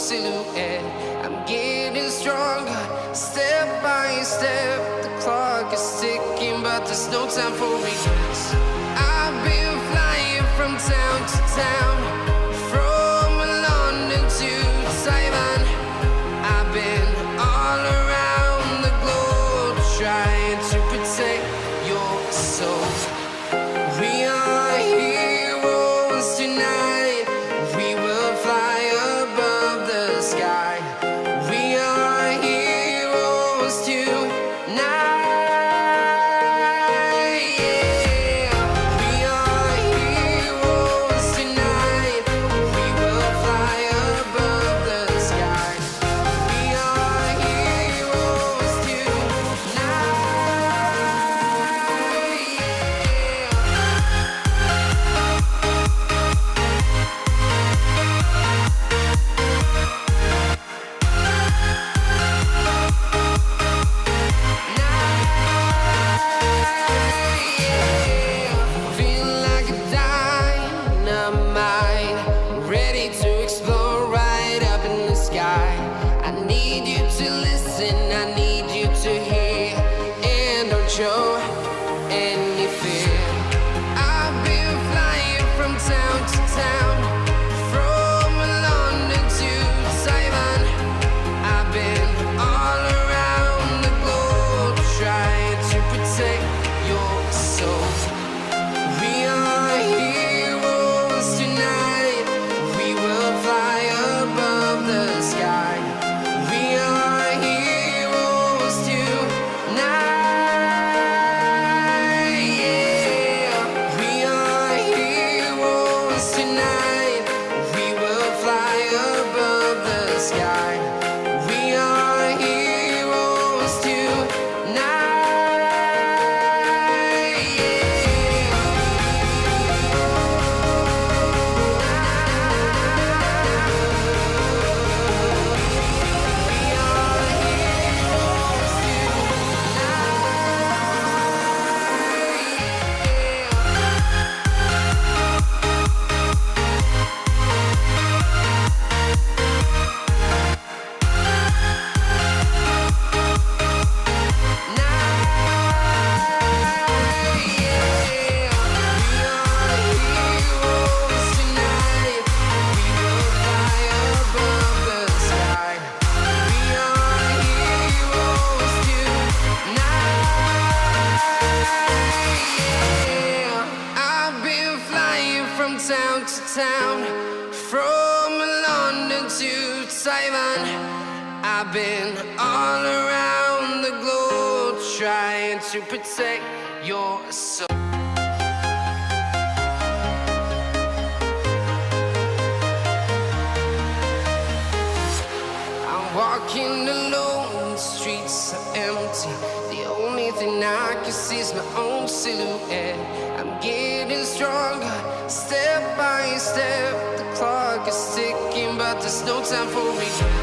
silhouette. I'm getting stronger, step by step. The clock is ticking, but there's no time for regrets. I've been flying from town to town, from London to Taiwan. I've been all around the globe trying to protect your soul. We are heroes tonight. We will fly above the sky. We are heroes tonight. Yeah. We are heroes tonight. We will fly above the sky. We are heroes tonight. Feel like a dynamite, ready to explode right up in the sky. I need you to listen, I need you to hear, and don't show any fear. I've been flying from town to town, from London to Taiwan. I've been all around the globe trying to protect your soul. We are heroes tonight. We will fly above the sky. We are heroes tonight. Yeah. We are heroes tonight. We will fly above the sky. We are heroes tonight. I've been flying from town to town, from London to Taiwan. I've been all around the globe trying to protect your soul. I'm walking alone, the streets are empty. The only thing I can see is my own silhouette. I'm getting stronger, step by step. The clock is ticking, but there's no time for regrets.